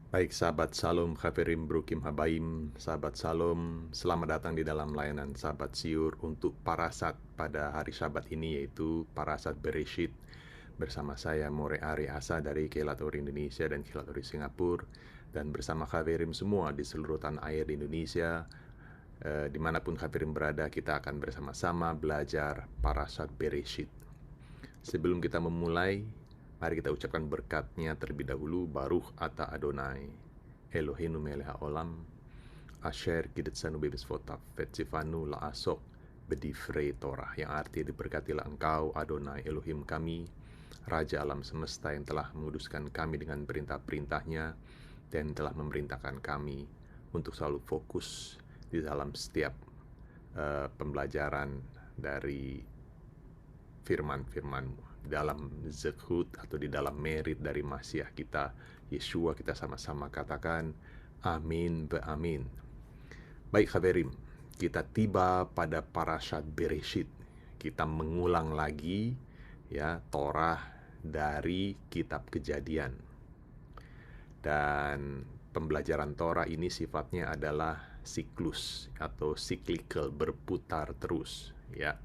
Baik, sahabat Salom, Khafirim, Brukim, Habaim, sahabat Salom, selamat datang di dalam layanan sahabat siur untuk parasat pada hari Sabat ini, yaitu parasat Bereshit bersama saya More Ari Asa dari Keilatori Indonesia dan Keilatori Singapura, dan bersama Khafirim semua di seluruh tanah air di Indonesia. Dimanapun Khafirim berada, kita akan bersama-sama belajar parasat Bereshit. Sebelum kita memulai, mari kita ucapkan berkatnya terlebih dahulu. Baruch ata Adonai Eloheinu melech haolam asher kidetsanu bebesvotav vetsifanu la'asok bedifrei Torah, yang artinya diberkatilah engkau Adonai Elohim kami, Raja alam semesta, yang telah menguduskan kami dengan perintah-perintahnya dan telah memerintahkan kami untuk selalu fokus di dalam setiap pembelajaran dari firman-firman-Mu. Dalam zekhut atau di dalam merit dari Masiah kita, Yeshua, kita sama-sama katakan amin be amin. Baik Khaverim, kita tiba pada parashat Bereshit. Kita mengulang lagi ya Torah dari kitab Kejadian. Dan pembelajaran Torah ini sifatnya adalah siklus atau cyclical, berputar terus ya.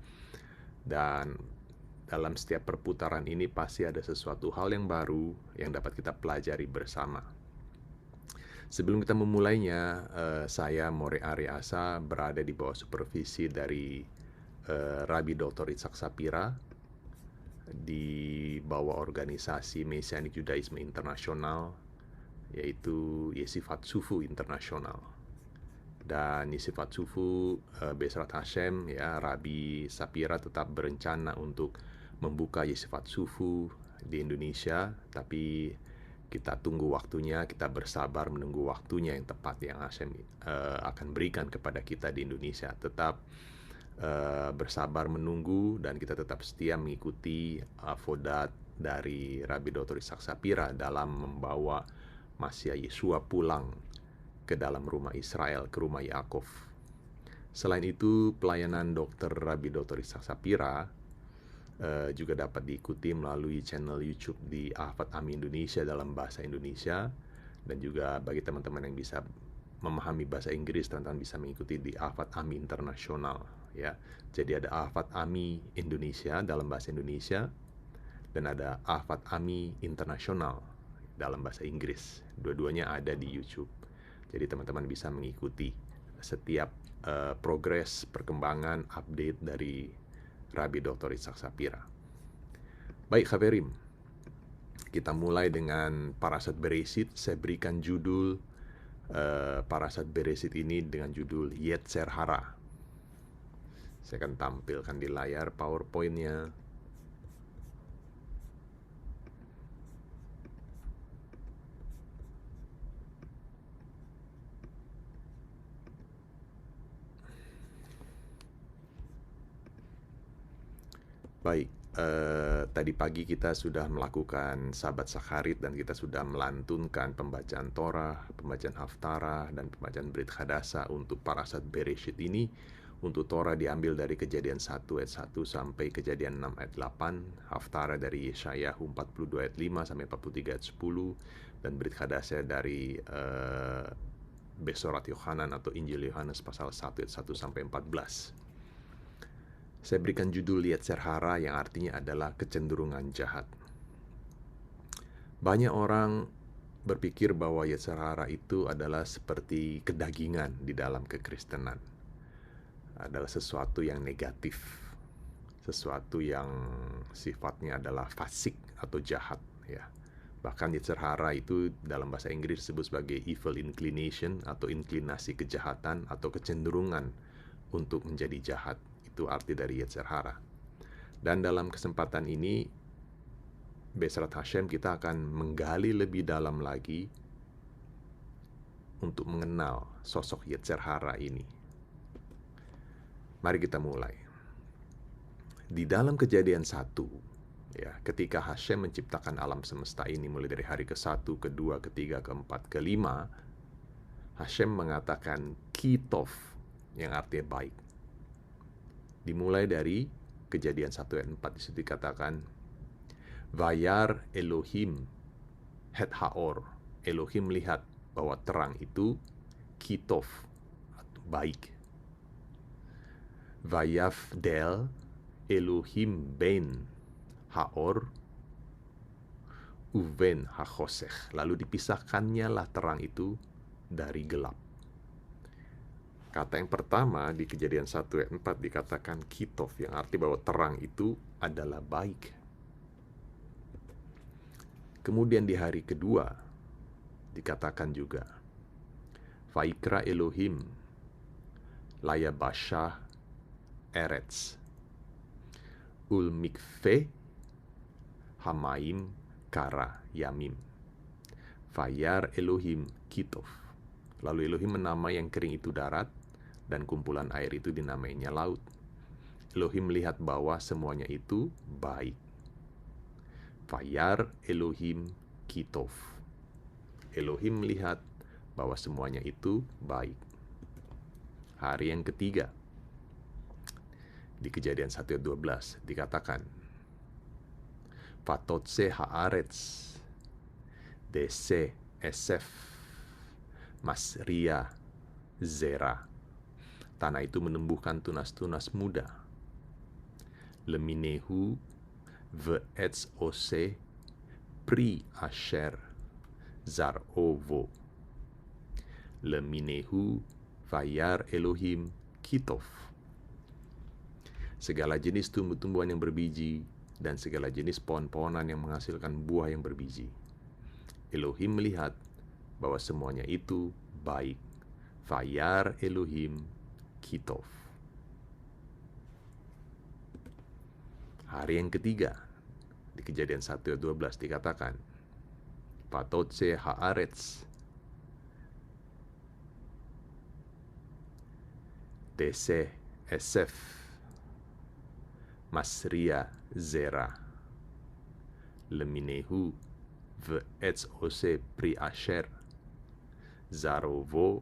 Dan dalam setiap perputaran ini pasti ada sesuatu hal yang baru yang dapat kita pelajari bersama. Sebelum kita memulainya, saya More Ari Asa berada di bawah supervisi dari Rabbi Dr. Itzhak Sapira di bawah organisasi Messianic Judaism Internasional, yaitu Yeshivat Sufu Internasional. Dan Yeshivat Sufu Be'ezrat Hashem ya, Rabbi Sapira tetap berencana untuk membuka Yeshivat Sufu di Indonesia, tapi kita tunggu waktunya, kita bersabar menunggu waktunya yang tepat yang Hashem akan berikan kepada kita di Indonesia. Tetap bersabar menunggu, dan kita tetap setia mengikuti avodat dari Rabbi Dr. Itzhak Sapira dalam membawa Masiah Yeshua pulang ke dalam rumah Israel, ke rumah Yakov. Selain itu, pelayanan Dr. Rabbi Dr. Itzhak Sapira juga dapat diikuti melalui channel YouTube di Ahfad Ami Indonesia dalam bahasa Indonesia, dan juga bagi teman-teman yang bisa memahami bahasa Inggris, teman-teman bisa mengikuti di Ahfad Ami Internasional ya. Jadi ada Ahfad Ami Indonesia dalam bahasa Indonesia, dan ada Ahfad Ami Internasional dalam bahasa Inggris. Dua-duanya ada di YouTube. Jadi teman-teman bisa mengikuti setiap progres, perkembangan, update dari Rabbi Dr. Itzhak Sapira. Baik Khaverim, kita mulai dengan parasat Bereshit. Saya berikan judul parasat Bereshit ini dengan judul Yetzer Hara. Saya akan tampilkan di layar PowerPoint-nya. Baik, tadi pagi kita sudah melakukan Sabat Sakharit, dan kita sudah melantunkan pembacaan Torah, pembacaan Haftarah, dan pembacaan Brit Hadasa untuk parasat Bereshit ini. Untuk Torah diambil dari Kejadian 1 ayat 1 sampai Kejadian 6 ayat 8, Haftarah dari Yeshayahu 42 ayat 5 sampai 43 ayat 10, dan Brit Hadasa dari Besorat Yohanan atau Injil Yohanes pasal 1 ayat 1 sampai 14. Saya berikan judul Yetzer Hara, yang artinya adalah kecenderungan jahat. Banyak orang berpikir bahwa Yetzer Hara itu adalah seperti kedagingan di dalam kekristenan. Adalah sesuatu yang negatif, sesuatu yang sifatnya adalah fasik atau jahat ya. Bahkan Yetzer Hara itu dalam bahasa Inggris disebut sebagai evil inclination atau inklinasi kejahatan atau kecenderungan untuk menjadi jahat. Itu arti dari Yetzer Hara. Dan dalam kesempatan ini Be'ezrat Hashem kita akan menggali lebih dalam lagi untuk mengenal sosok Yetzer Hara ini. Mari kita mulai. Di dalam Kejadian 1 ya, ketika Hashem menciptakan alam semesta ini mulai dari hari ke-1, ke-2, ke-3, ke-4, ke-5, Hashem mengatakan kitov, yang artinya baik. Dimulai dari Kejadian 1 ayat 4, disitu dikatakan Vayar Elohim het haor, Elohim melihat bahwa terang itu kitov, atau baik. Vayavdel Elohim ben haor uven hachosech. Lalu dipisahkannya lah terang itu dari gelap. Kata yang pertama di Kejadian 1 ayat 4 dikatakan kitov, yang arti bahwa terang itu adalah baik. Kemudian di hari kedua dikatakan juga Vaikra Elohim layabashah eretz ul mikve hamaim kara yamim Fayar Elohim kitov. Lalu Elohim menamai yang kering itu darat, dan kumpulan air itu dinamainya laut. Elohim melihat bahwa semuanya itu baik. Fayar Elohim kitov. Elohim melihat bahwa semuanya itu baik. Hari yang ketiga, di Kejadian 1 ayat 12 dikatakan Fatotse haaretz dese esef masria zera. Tanah itu menumbuhkan tunas-tunas muda. Leminehu ve'etz ose pri asher zarovo. Leminehu vayar Elohim kitov. Segala jenis tumbuh-tumbuhan yang berbiji dan segala jenis pohon-pohonan yang menghasilkan buah yang berbiji. Elohim melihat bahwa semuanya itu baik. Vayar Elohim kitov. Hari yang ketiga, di Kejadian 1 ayat 12 dikatakan Patotse haaretz dese esef masria zera leminehu ve'etz ose pri asher zarovo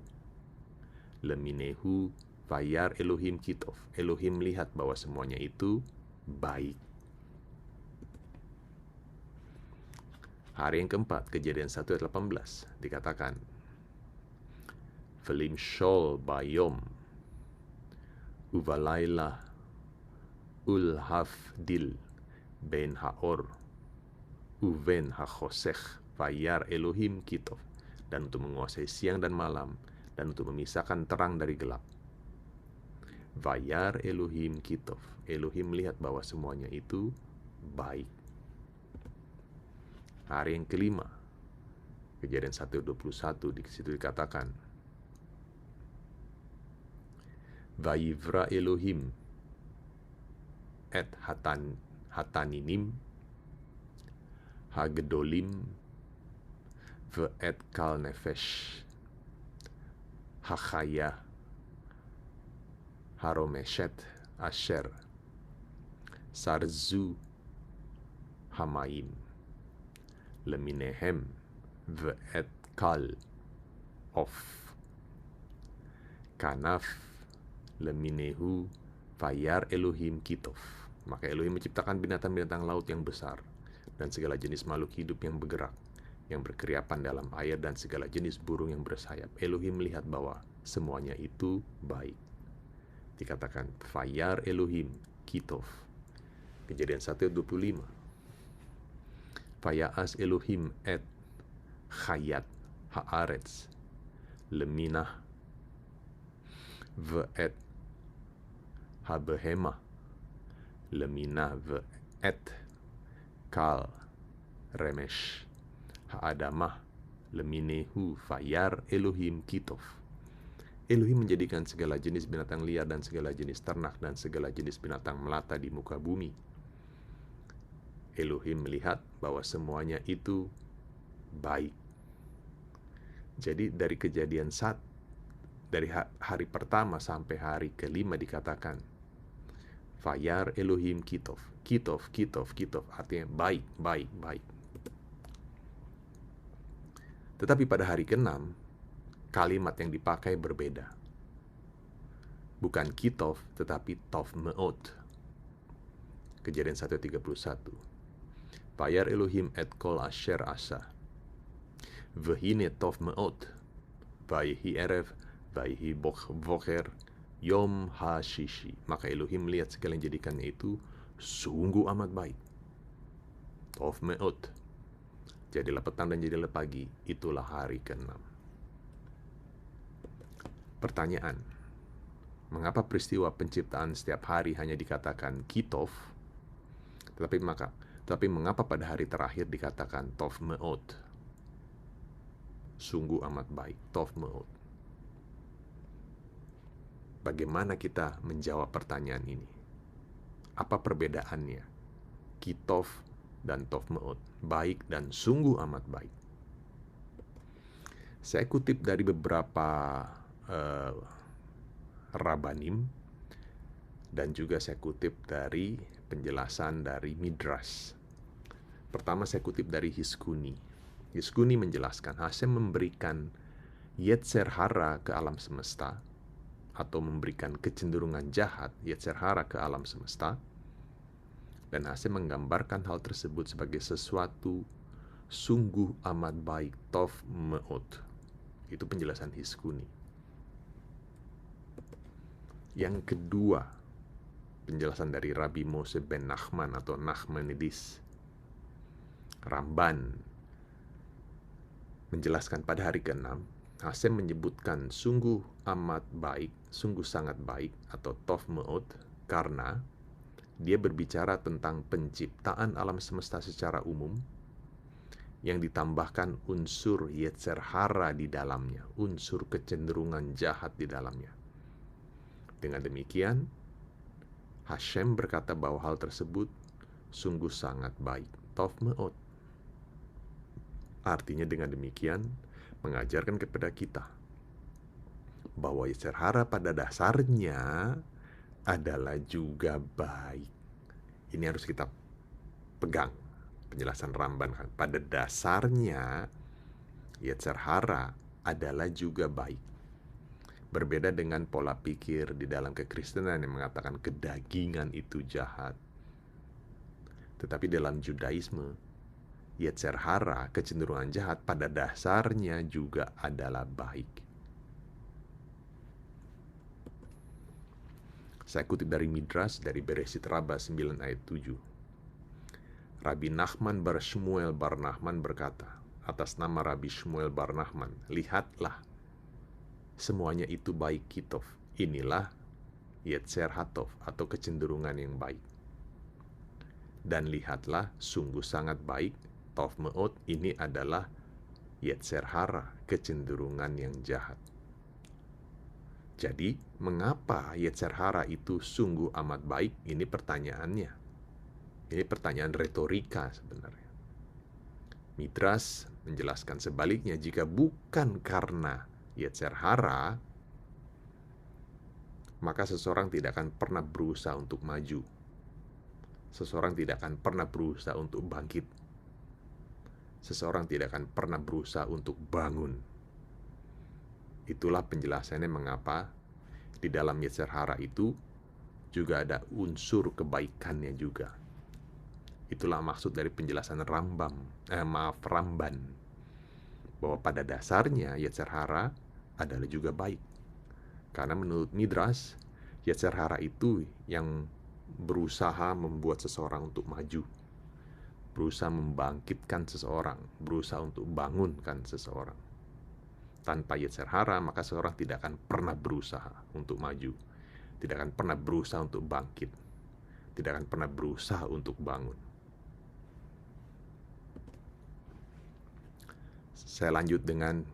leminehu vayar Elohim kitov. Elohim melihat bahwa semuanya itu baik. Hari yang keempat, Kejadian 1 ayat 18 dikatakan Velim shol bayom uvalayla ulhafdil ben haor uven hachosech vayar Elohim kitov. Dan untuk menguasai siang dan malam, dan untuk memisahkan terang dari gelap. Vayar Elohim kitov. Elohim melihat bahwa semuanya itu baik. Hari yang kelima, Kejadian 1:21 di situ dikatakan Vayivra Elohim et hataninim hagedolim ve'et kal nefesh hachaya haromeshet asher sarzu hamaim leminehem ve'et kal of kanaf leminehu vayar Elohim kitov. Maka Elohim menciptakan binatang-binatang laut yang besar dan segala jenis makhluk hidup yang bergerak, yang berkeriapan dalam air, dan segala jenis burung yang bersayap. Elohim melihat bahwa semuanya itu baik. Dikatakan Vayar Elohim kitov. Kejadian 1:25. Vayaas Elohim et chayat haaretz leminah ve'et habehema leminah ve'et kal remesh ha'adamah leminehu vayar Elohim kitov. Elohim menjadikan segala jenis binatang liar dan segala jenis ternak dan segala jenis binatang melata di muka bumi. Elohim melihat bahwa semuanya itu baik. Jadi dari kejadian dari hari pertama sampai hari kelima dikatakan Vayar Elohim kitov. Kitov, kitov, kitov, artinya baik, baik, baik. Tetapi pada hari ke-6, kalimat yang dipakai berbeda. Bukan kitov, tetapi tov meot. Kejadian 1:31. Vayar Elohim et kol asher asa. Vehine tov meot. Vaihi erev, vaihi boker, yom hashishi. Maka Elohim melihat segala yang jadikannya itu sungguh amat baik. Tov me'ot. Jadilah petang dan jadilah pagi, itulah hari ke-6. Pertanyaan, mengapa peristiwa penciptaan setiap hari hanya dikatakan kitov, tetapi mengapa pada hari terakhir dikatakan tov me'ot? Sungguh amat baik, tov me'ot. Bagaimana kita menjawab pertanyaan ini? Apa perbedaannya? Kitov dan tov me'ot, baik dan sungguh amat baik. Saya kutip dari beberapa Rabanim, dan juga saya kutip dari penjelasan dari Midrash. Pertama saya kutip dari Hiskuni. Hiskuni menjelaskan, Hashem memberikan Yetzer hara ke alam semesta, atau memberikan kecenderungan jahat, Yetzer hara ke alam semesta, dan Hashem menggambarkan hal tersebut sebagai sesuatu sungguh amat baik, tov me'ot. Itu penjelasan Hiskuni. Yang kedua, penjelasan dari Rabbi Moshe ben Nachman atau Nachmanidis. Ramban menjelaskan pada hari ke-6, Hashem menyebutkan sungguh amat baik, sungguh sangat baik atau tov me'ot, karena dia berbicara tentang penciptaan alam semesta secara umum yang ditambahkan unsur Yetzer hara di dalamnya, unsur kecenderungan jahat di dalamnya. Dengan demikian, Hashem berkata bahwa hal tersebut sungguh sangat baik, tov me'ot. Artinya dengan demikian mengajarkan kepada kita bahwa Yetzer hara pada dasarnya adalah juga baik. Ini harus kita pegang penjelasan Ramban. Pada dasarnya Yetzer hara adalah juga baik. Berbeda dengan pola pikir di dalam kekristenan yang mengatakan kedagingan itu jahat. Tetapi dalam Judaisme, Yetzer hara, kecenderungan jahat, pada dasarnya juga adalah baik. Saya kutip dari Midrash, dari Bereshit Rabbah 9 ayat 7. Rabbi Nachman bar Shmuel bar Nachman berkata, atas nama Rabbi Shmuel bar Nachman, lihatlah, semuanya itu baik kitov. Inilah Yetzer hatov atau kecenderungan yang baik. Dan lihatlah, sungguh sangat baik, tov me'ot, ini adalah Yetzer hara, kecenderungan yang jahat. Jadi, mengapa Yetzer hara itu sungguh amat baik? Ini pertanyaannya. Ini pertanyaan retorika sebenarnya. Midrash menjelaskan sebaliknya, jika bukan karena Yetzer hara, maka seseorang tidak akan pernah berusaha untuk maju. Seseorang tidak akan pernah berusaha untuk bangkit. Seseorang tidak akan pernah berusaha untuk bangun. Itulah penjelasannya mengapa di dalam Yetzer hara itu juga ada unsur kebaikannya juga. Itulah maksud dari penjelasan Ramban, bahwa pada dasarnya Yetzer hara adalah juga baik. Karena menurut Midrash, Yetzer hara itu yang berusaha membuat seseorang untuk maju, berusaha membangkitkan seseorang, berusaha untuk bangunkan seseorang. Tanpa Yetzer hara, maka seseorang tidak akan pernah berusaha untuk maju, tidak akan pernah berusaha untuk bangkit, tidak akan pernah berusaha untuk bangun. Saya lanjut dengan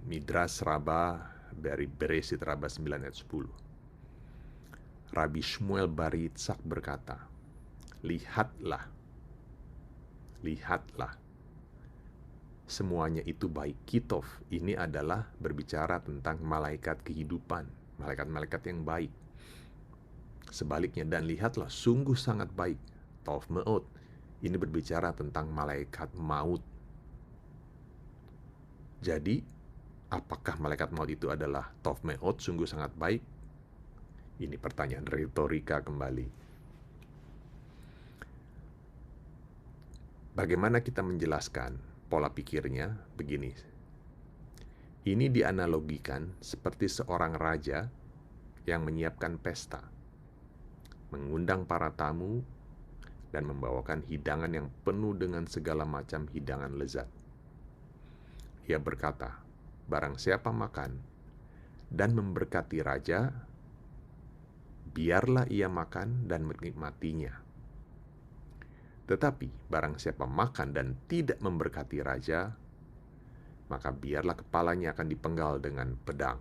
Midrash Rabbah dari Bereshit Rabbah 9 ayat 10. Rabbi Shmuel bar Yitzhak berkata, lihatlah, semuanya itu baik kitov. Ini adalah berbicara tentang malaikat kehidupan, malaikat-malaikat yang baik. Sebaliknya, dan lihatlah, sungguh sangat baik, tov me'ot. Ini berbicara tentang malaikat maut. Jadi, apakah malaikat maut itu adalah tov me'ot, sungguh sangat baik? Ini pertanyaan retorika kembali. Bagaimana kita menjelaskan pola pikirnya? Begini. Ini dianalogikan seperti seorang raja yang menyiapkan pesta, mengundang para tamu, dan membawakan hidangan yang penuh dengan segala macam hidangan lezat. Ia berkata, barang siapa makan dan memberkati raja, biarlah ia makan dan menikmatinya. Tetapi barang siapa makan dan tidak memberkati raja, maka biarlah kepalanya akan dipenggal dengan pedang.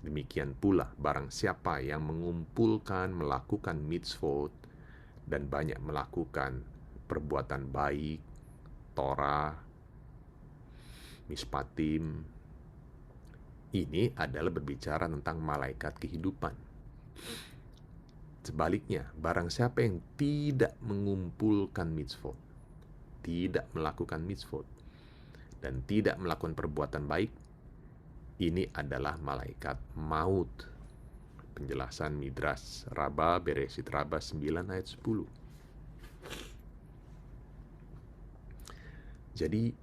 Demikian pula barang siapa yang mengumpulkan, melakukan mitzvot, dan banyak melakukan perbuatan baik, Torah, Mishpatim, ini adalah berbicara tentang malaikat kehidupan. Sebaliknya, barang siapa yang tidak mengumpulkan mitzvot, tidak melakukan mitzvot, dan tidak melakukan perbuatan baik, ini adalah malaikat maut. Penjelasan Midrash Rabbah, Bereshit Rabbah 9 ayat 10. Jadi,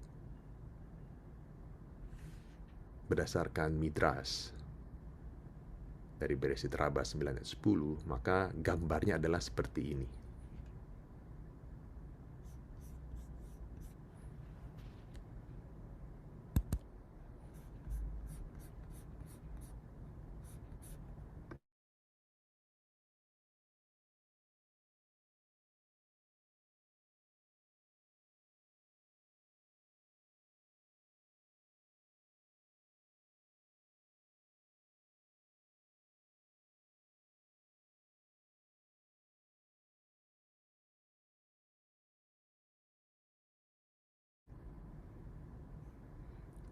berdasarkan Midrash dari Bereshit Rabbah 9 ayat 10, maka gambarnya adalah seperti ini.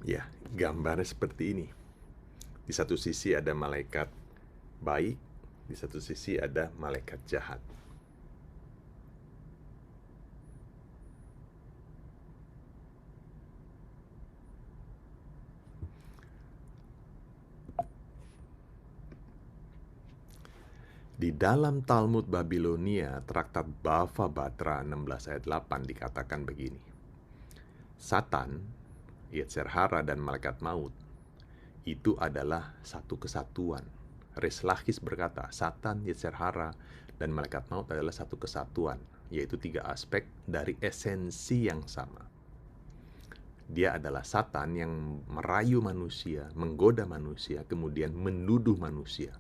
Ya, gambarnya seperti ini. Di satu sisi ada malaikat baik, di satu sisi ada malaikat jahat. Di dalam Talmud Babilonia, Traktat Bava Batra 16 ayat 8 dikatakan begini. Satan, Yetzer Hara, dan malaikat maut itu adalah satu kesatuan. Rish Lakish berkata, Satan, Yetzer Hara, dan malaikat maut adalah satu kesatuan, yaitu 3 aspek dari esensi yang sama. Dia adalah Satan yang merayu manusia, menggoda manusia, kemudian menuduh manusia.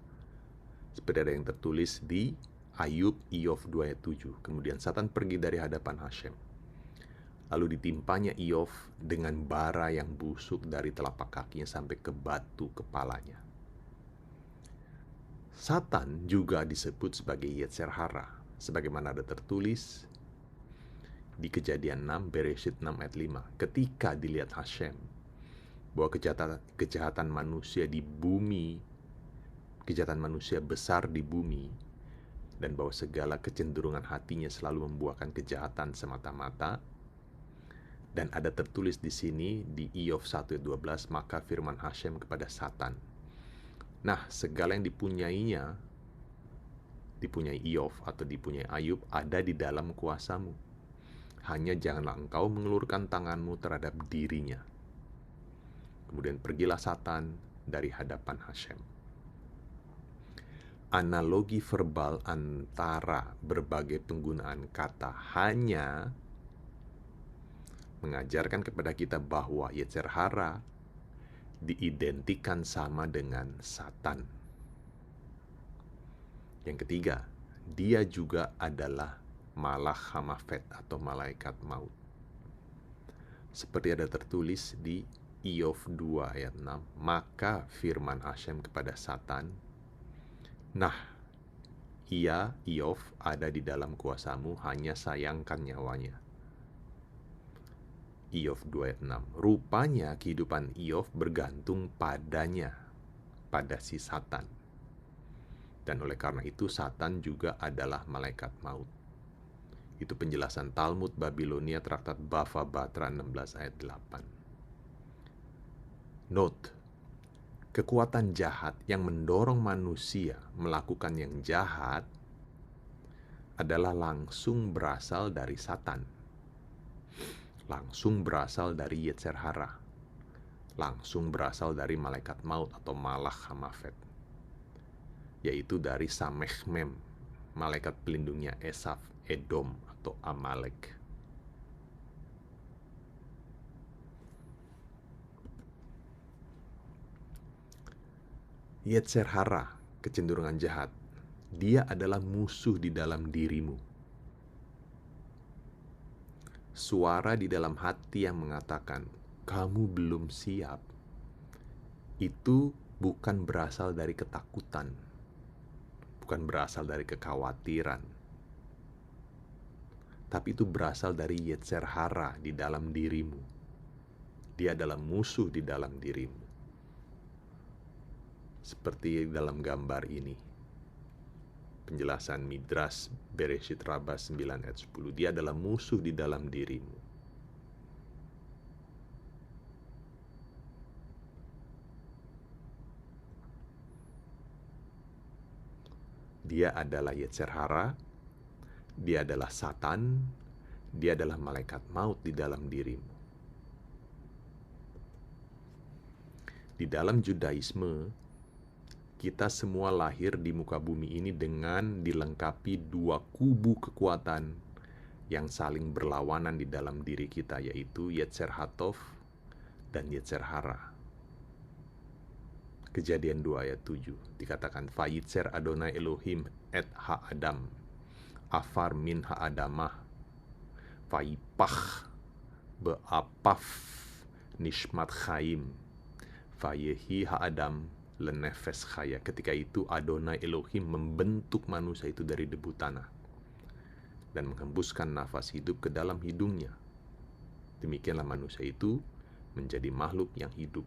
Seperti ada yang tertulis di Ayub, Iov 2 ayat 7. Kemudian Satan pergi dari hadapan Hashem. Lalu ditimpanya Iov dengan bara yang busuk dari telapak kakinya sampai ke batu kepalanya. Satan juga disebut sebagai Yetzer Hara, sebagaimana ada tertulis di Kejadian 6, Bereshit 6 ayat 5. Ketika dilihat Hashem bahwa kejahatan manusia di bumi, kejahatan manusia besar di bumi, dan bahwa segala kecenderungan hatinya selalu membuahkan kejahatan semata-mata. Dan ada tertulis di sini di Iov 1 ayat 12, maka firman Hashem kepada Satan, nah, segala yang dipunyai Iov atau dipunyai Ayub ada di dalam kuasamu. Hanya janganlah engkau mengelurkan tanganmu terhadap dirinya. Kemudian pergilah Satan dari hadapan Hashem. Analogi verbal antara berbagai penggunaan kata hanya mengajarkan kepada kita bahwa Yetzer Hara diidentikan sama dengan Satan. Yang ketiga, dia juga adalah Malach Hamafet atau malaikat maut. Seperti ada tertulis di Iov 2 ayat 6, maka firman Hashem kepada Satan, nah, ia, Iov, ada di dalam kuasamu, hanya sayangkan nyawanya. Iov 2 ayat 6. Rupanya kehidupan Iov bergantung padanya, pada si Satan. Dan oleh karena itu Satan juga adalah malaikat maut. Itu penjelasan Talmud Babilonia Traktat Bava Batra 16 ayat 8. Note, kekuatan jahat yang mendorong manusia melakukan yang jahat adalah langsung berasal dari Satan. Langsung berasal dari Yetzer Hara. langsung berasal dari malaikat maut atau Malach Hamafet, yaitu dari Samechmem, malaikat pelindungnya Esaf, Edom atau Amalek. Yetzer hara, kecenderungan jahat, dia adalah musuh di dalam dirimu. Suara di dalam hati yang mengatakan, kamu belum siap, itu bukan berasal dari ketakutan, bukan berasal dari kekhawatiran, tapi itu berasal dari Yetzer hara di dalam dirimu. Dia adalah musuh di dalam dirimu. Seperti dalam gambar ini, penjelasan Midrash Bereshit Rabbah 9 ayat 10, dia adalah musuh di dalam dirimu. Dia adalah Yetzer hara, dia adalah Satan, dia adalah malaikat maut di dalam dirimu. Di dalam Judaisme, kita semua lahir di muka bumi ini dengan dilengkapi dua kubu kekuatan yang saling berlawanan di dalam diri kita, yaitu Yetzer Hatov dan Yetzer hara. Kejadian 2 ayat 7 dikatakan, Vayitzer Adonai Elohim et ha-adam, afar min ha-adamah, vayipach be'apaf nishmat chaim, vayehi ha-adam lenefes chaya. Ketika itu Adonai Elohim membentuk manusia itu dari debu tanah dan menghembuskan nafas hidup ke dalam hidungnya. Demikianlah manusia itu menjadi makhluk yang hidup.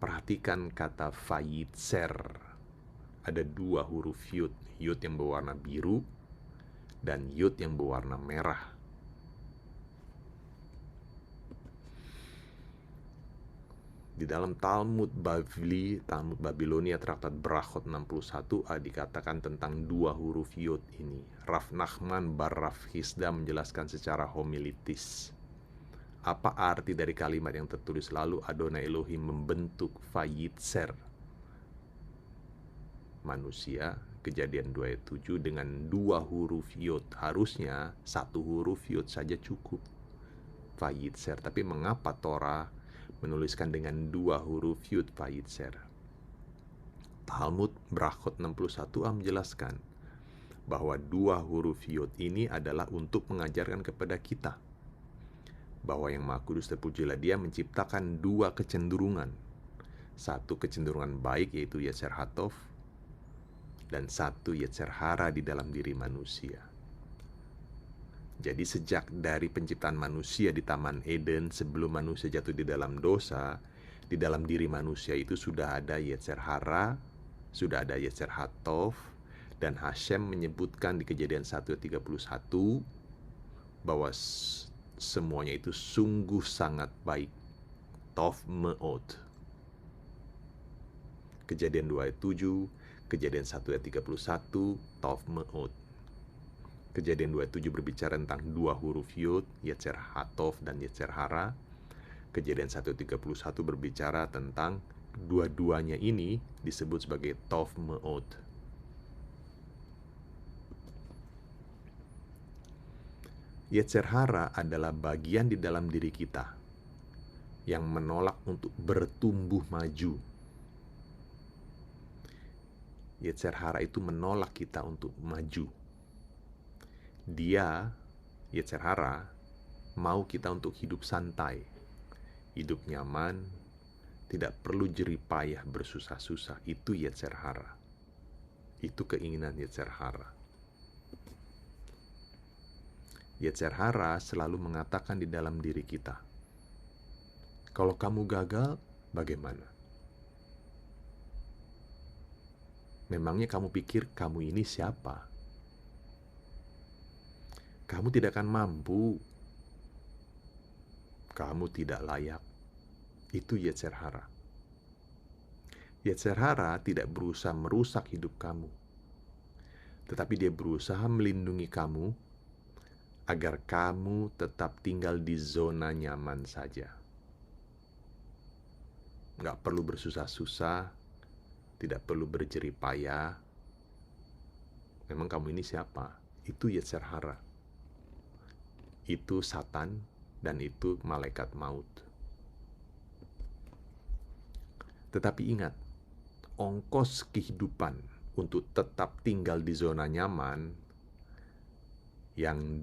Perhatikan kata Vayitzer. Ada dua huruf yud, yud yang berwarna biru dan yud yang berwarna merah. Di dalam Talmud Bavli, Talmud Babilonia, Traktat Brachot 61a dikatakan tentang dua huruf yod ini. Rav Nachman bar Rav Hisda menjelaskan secara homilitis apa arti dari kalimat yang tertulis lalu Adonai Elohim membentuk Vayitzer manusia, Kejadian 2 ayat 7, dengan dua huruf yod. Harusnya satu huruf yod saja cukup, Vayitzer. Tapi mengapa Torah menuliskan dengan dua huruf yud, Vayitzer? Talmud Brachot 61a menjelaskan bahwa dua huruf yud ini adalah untuk mengajarkan kepada kita bahwa Yang Maha Kudus terpujilah Dia menciptakan dua kecenderungan. Satu kecenderungan baik, yaitu Yetzer Hatov, dan satu Yetzer hara di dalam diri manusia. Jadi sejak dari penciptaan manusia di Taman Eden, sebelum manusia jatuh di dalam dosa, di dalam diri manusia itu sudah ada Yetzer hara, sudah ada Yetzer hatov, dan Hashem menyebutkan di Kejadian 1:31 bahwa semuanya itu sungguh sangat baik. Tov me'od. Kejadian 2 ayat 7, Kejadian 1 ayat 31, Tov me'od. Kejadian 27 berbicara tentang dua huruf yud, Yetzer hatov dan Yetzer hara. Kejadian 1:31 berbicara tentang dua-duanya ini disebut sebagai tov me'od. Yetzer hara adalah bagian di dalam diri kita yang menolak untuk bertumbuh maju. Yetzer hara itu menolak kita untuk maju. Dia, Yetzer hara, mau kita untuk hidup santai, hidup nyaman, tidak perlu jeripayah bersusah-susah. Itu Yetzer hara. Itu keinginan Yetzer hara. Yetzer hara selalu mengatakan di dalam diri kita, kalau kamu gagal, bagaimana? Memangnya kamu pikir kamu ini siapa? Kamu tidak akan mampu. Kamu tidak layak. Itu Yetzer hara. Yetzer hara tidak berusaha merusak hidup kamu, tetapi dia berusaha melindungi kamu agar kamu tetap tinggal di zona nyaman saja. nggak perlu bersusah-susah, tidak perlu berjerih payah. Memang kamu ini siapa? Itu Yetzer Hara, itu Satan, dan itu malaikat maut. Tetapi ingat, ongkos kehidupan untuk tetap tinggal di zona nyaman yang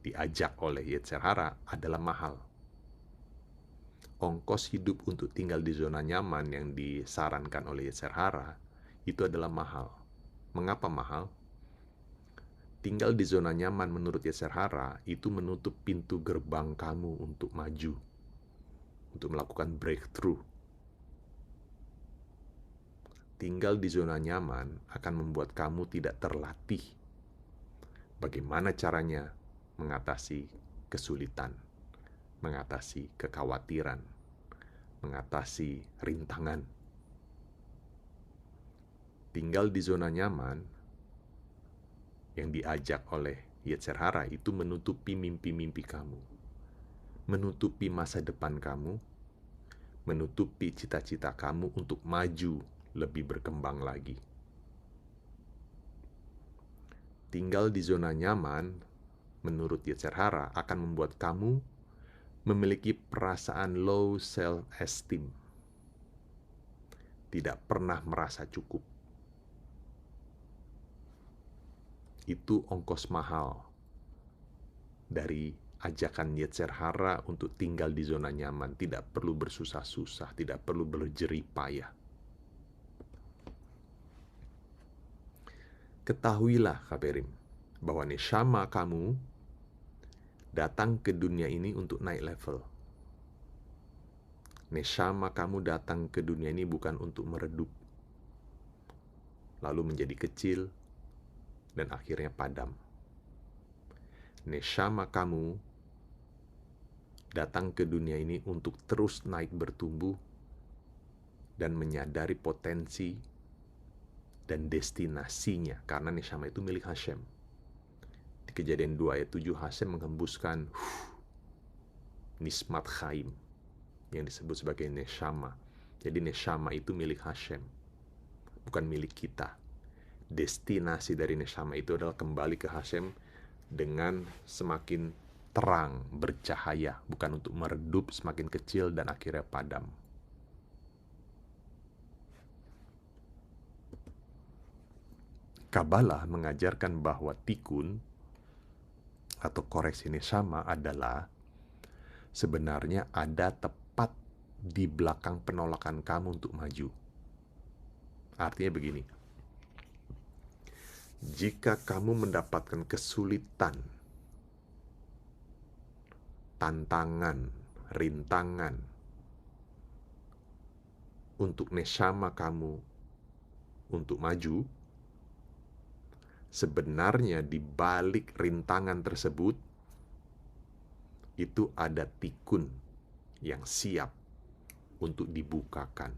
diajak oleh Yetzer Hara adalah mahal. Ongkos hidup untuk tinggal di zona nyaman yang disarankan oleh Yetzer Hara itu adalah mahal. Mengapa mahal? Tinggal di zona nyaman menurut Yetzer Hara itu menutup pintu gerbang kamu untuk maju, untuk melakukan breakthrough. Tinggal di zona nyaman akan membuat kamu tidak terlatih bagaimana caranya mengatasi kesulitan, mengatasi kekhawatiran, mengatasi rintangan. Tinggal di zona nyaman yang diajak oleh Yetzer Hara itu menutupi mimpi-mimpi kamu, menutupi masa depan kamu, menutupi cita-cita kamu untuk maju lebih berkembang lagi. Tinggal di zona nyaman menurut Yetzer Hara akan membuat kamu memiliki perasaan low self-esteem, tidak pernah merasa cukup. Itu ongkos mahal dari ajakan Yetzer Hara untuk tinggal di zona nyaman, tidak perlu bersusah-susah, tidak perlu berjerih payah. Ketahuilah Kaperim, bahwa neshama kamu datang ke dunia ini untuk naik level. Neshama kamu datang ke dunia ini bukan untuk meredup, lalu menjadi kecil, dan akhirnya padam. Neshama kamu datang ke dunia ini untuk terus naik bertumbuh dan menyadari potensi dan destinasinya, karena neshama itu milik Hashem. Di Kejadian 2 ayat 7, Hashem menghembuskan nismat chaim yang disebut sebagai neshama. Jadi neshama itu milik Hashem, bukan milik kita. Destinasi dari neshama itu adalah kembali ke Hashem dengan semakin terang, bercahaya, bukan untuk meredup, semakin kecil, dan akhirnya padam. Kabbalah mengajarkan bahwa tikkun atau koreksi neshama adalah sebenarnya ada tepat di belakang penolakan kamu untuk maju. Artinya begini, jika kamu mendapatkan kesulitan, tantangan, rintangan untuk neshama kamu untuk maju, sebenarnya di balik rintangan tersebut itu ada tikkun yang siap untuk dibukakan.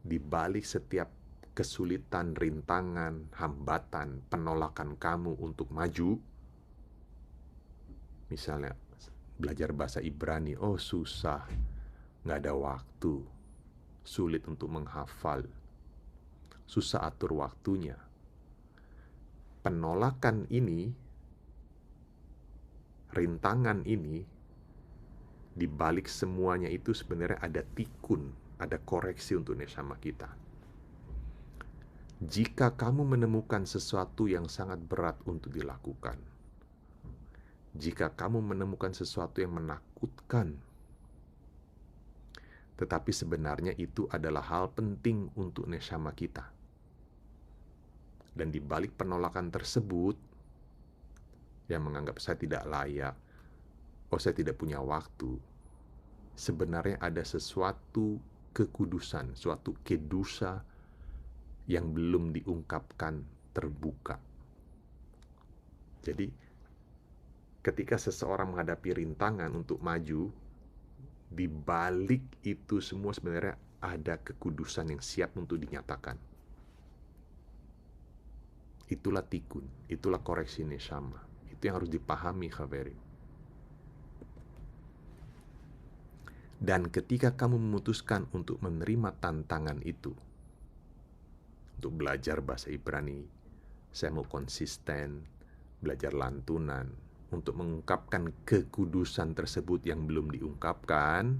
Di balik setiap kesulitan, rintangan, hambatan, penolakan kamu untuk maju, misalnya belajar bahasa Ibrani, oh susah, nggak ada waktu, sulit untuk menghafal, susah atur waktunya. Penolakan ini, rintangan ini, di balik semuanya itu sebenarnya ada tikkun, ada koreksi untuk neshama kita. Jika kamu menemukan sesuatu yang sangat berat untuk dilakukan, jika kamu menemukan sesuatu yang menakutkan, tetapi sebenarnya itu adalah hal penting untuk neshama kita, dan di balik penolakan tersebut, yang menganggap saya tidak layak, oh saya tidak punya waktu, sebenarnya ada sesuatu kekudusan, suatu kedusa yang belum diungkapkan terbuka. Jadi ketika seseorang menghadapi rintangan untuk maju, di balik itu semua sebenarnya ada kekudusan yang siap untuk dinyatakan. Itulah tikkun, itulah koreksi neshama. Itu yang harus dipahami, Khaverim. Dan ketika kamu memutuskan untuk menerima tantangan itu, untuk belajar bahasa Ibrani, saya mau konsisten, belajar lantunan, untuk mengungkapkan kekudusan tersebut yang belum diungkapkan.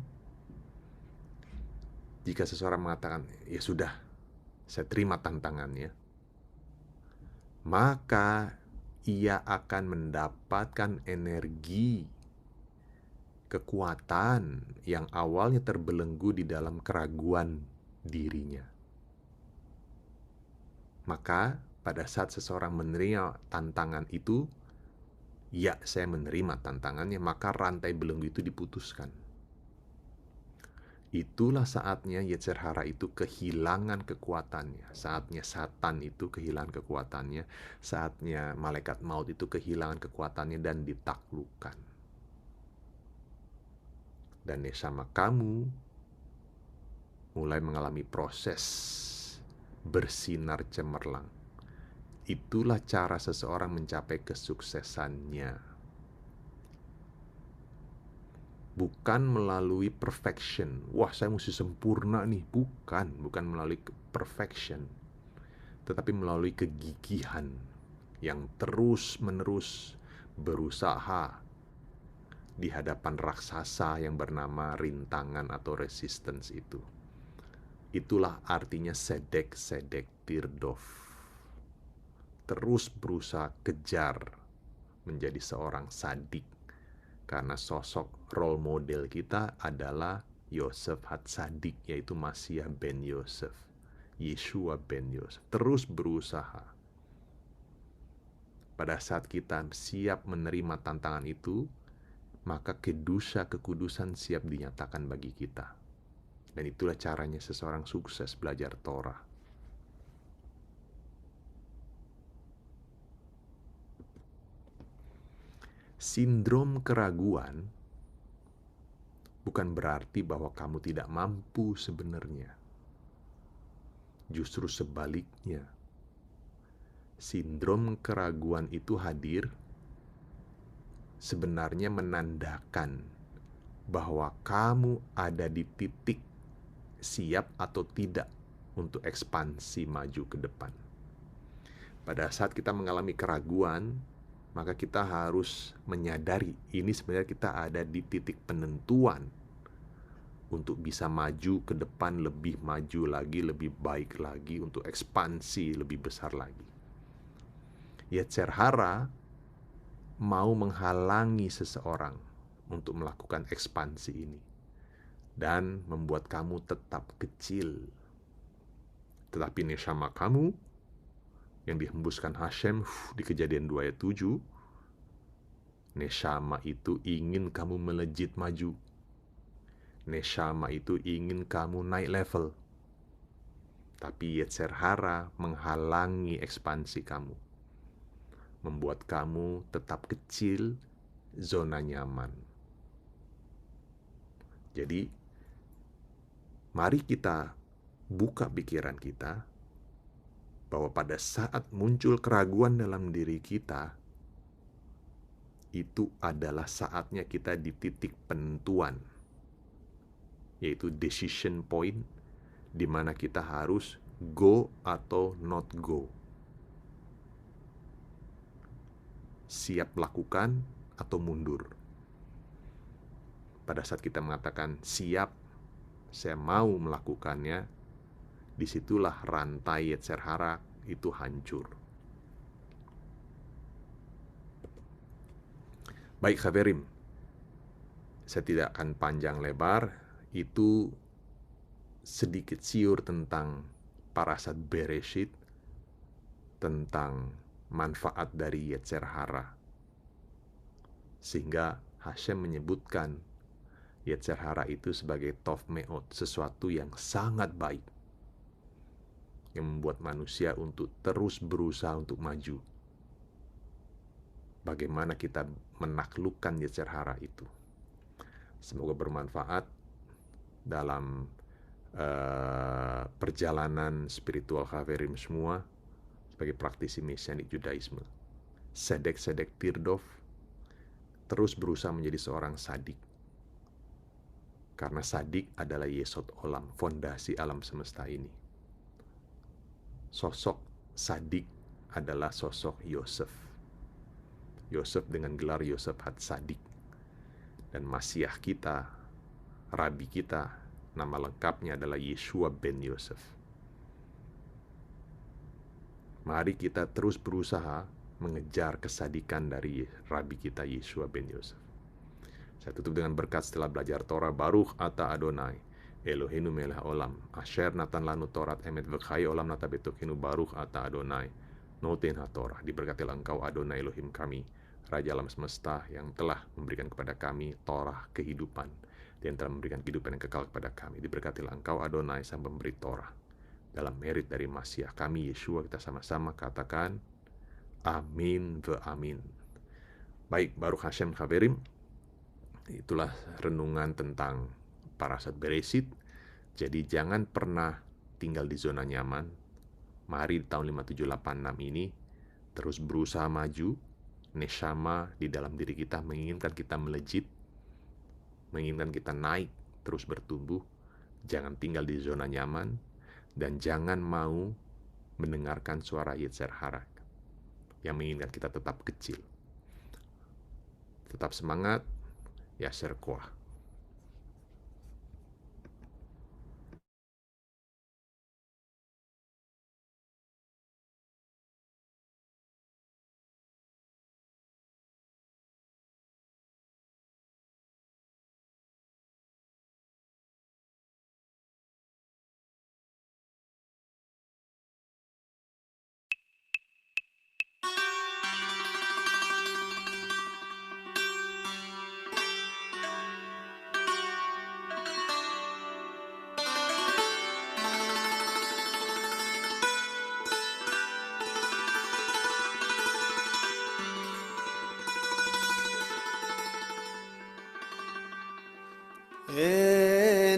Jika seseorang mengatakan, ya sudah, saya terima tantangannya, maka ia akan mendapatkan energi, kekuatan yang awalnya terbelenggu di dalam keraguan dirinya. Maka pada saat seseorang menerima tantangan itu, ya saya menerima tantangannya, maka rantai belenggu itu diputuskan. Itulah saatnya Yetzer hara itu kehilangan kekuatannya. Saatnya Satan itu kehilangan kekuatannya. Saatnya malaikat maut itu kehilangan kekuatannya dan ditaklukkan. Dan neshama kamu mulai mengalami proses bersinar cemerlang. Itulah cara seseorang mencapai kesuksesannya. Bukan melalui perfection. Wah, saya mesti sempurna nih. Bukan melalui perfection. Tetapi melalui kegigihan yang terus-menerus berusaha di hadapan raksasa yang bernama rintangan atau resistance itu. Itulah artinya sedek tirdof. Terus berusaha kejar menjadi seorang sadik. Karena sosok role model kita adalah Yosef Hatsadik, yaitu Masiah ben Yosef, Yeshua ben Yosef. Terus berusaha. Pada saat kita siap menerima tantangan itu, maka kekudusan siap dinyatakan bagi kita. Dan itulah caranya seseorang sukses belajar Torah. Sindrom keraguan bukan berarti bahwa kamu tidak mampu sebenarnya. Justru sebaliknya. Sindrom keraguan itu hadir sebenarnya menandakan bahwa kamu ada di titik siap atau tidak untuk ekspansi maju ke depan. Pada saat kita mengalami keraguan, maka kita harus menyadari ini sebenarnya kita ada di titik penentuan untuk bisa maju ke depan, lebih maju lagi, lebih baik lagi, untuk ekspansi lebih besar lagi. Yetzer hara mau menghalangi seseorang untuk melakukan ekspansi ini dan membuat kamu tetap kecil. Tetapi neshama kamu yang dihembuskan Hashem di Kejadian 2 ayat 7, neshama itu ingin kamu melejit maju. Neshama itu ingin kamu naik level. Tapi Yetzer hara menghalangi ekspansi kamu, membuat kamu tetap kecil, zona nyaman. Jadi, mari kita buka pikiran kita bahwa pada saat muncul keraguan dalam diri kita, itu adalah saatnya kita di titik penentuan, yaitu decision point, di mana kita harus go atau not go. Siap lakukan atau mundur. Pada saat kita mengatakan siap, saya mau melakukannya, disitulah rantai Yetzer hara itu hancur. Baik Khaverim, saya tidak akan panjang lebar. Itu sedikit siur tentang parasat Bereshit, tentang manfaat dari Yetzer hara. Sehingga Hashem menyebutkan Yetzer hara itu sebagai tov meot, sesuatu yang sangat baik, yang membuat manusia untuk terus berusaha untuk maju. Bagaimana kita menaklukkan Yetzer hara itu. Semoga bermanfaat dalam perjalanan spiritual Khaverim semua sebagai praktisi Mesianik Judaisme. sedek tirdov, terus berusaha menjadi seorang sadik. Karena sadik adalah yesod olam, fondasi alam semesta ini. Sosok sadik adalah sosok Yosef. Yosef dengan gelar Yosef Hatsadik. Dan Masiah kita, Rabi kita, nama lengkapnya adalah Yeshua ben Yosef. Mari kita terus berusaha mengejar kesadikan dari Rabi kita Yeshua ben Yosef. Saya tutup dengan berkat setelah belajar Torah. Baruch ata Adonai Eloheinu melech olam asher natan lanu Torat emet v'chai olam nata betokenu. Baruch ata Adonai noten ha-Torah. Diberkatilah engkau Adonai Elohim kami, Raja alam semesta, yang telah memberikan kepada kami Torah kehidupan, dan telah memberikan kehidupan yang kekal kepada kami. Diberkatilah engkau Adonai sang pemberi Torah. Dalam merit dari Masiah kami Yeshua, kita sama-sama katakan amin ve amin. Baik, Baruch Hashem Chaverim. Itulah renungan tentang Parashat Bereshit. Jadi jangan pernah tinggal di zona nyaman. Mari di tahun 5786 ini terus berusaha maju. Neshama di dalam diri kita menginginkan kita melejit, menginginkan kita naik, terus bertumbuh. Jangan tinggal di zona nyaman, dan jangan mau mendengarkan suara Yetzer Hara yang menginginkan kita tetap kecil. Tetap semangat, Yasser Koah.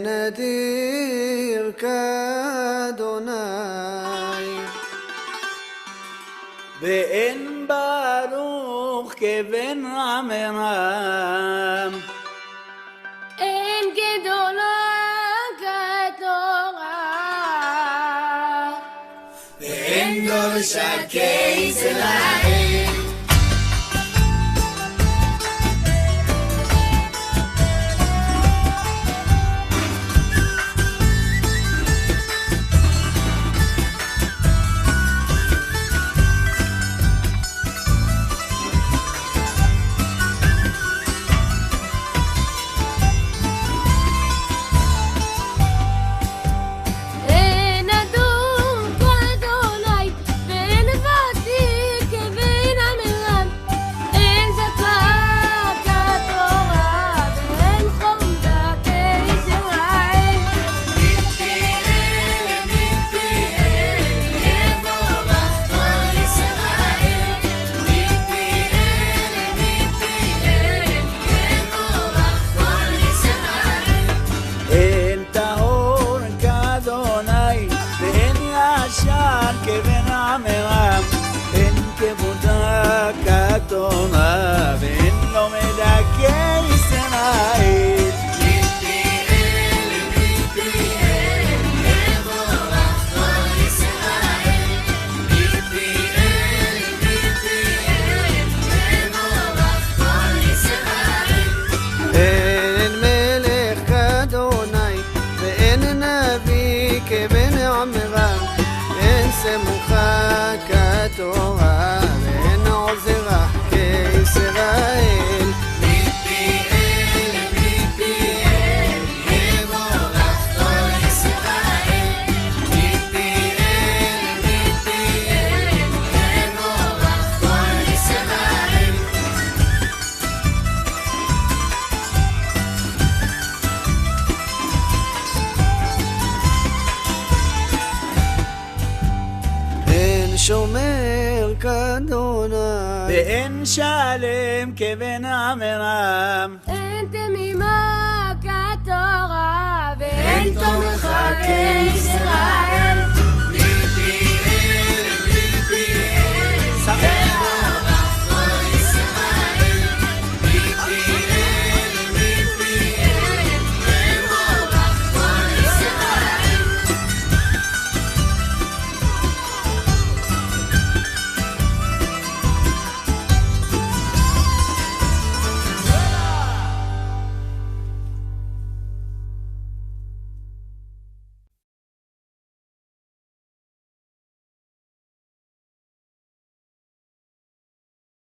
נדיר כאדוני ואין ברוך כבן עמרם אין גדולה כתורה ואין דורשי ישראל אין אדום כאדוני ואין ותיק כבן עמרם אין זכה כתורה ואין חומדה כישראל יבורך כל ישראל יבורך כל ישראל אין טהור כאדוני ואין ישר כבן עמרם אין כבודה כתורה ואין לומדה כישראל יבורך כל ישראל יבורך כל ישראל אין מלך כאדוני ואין נביא כבן עמרם אין סמוכה כתורה ואין עוזרה כישראל יבורך כל ישראל יבורך כל ישראל אין שומר כאדוני ואין שלם כבן עמרם אין תמימה כתורה ואין תומך כישראל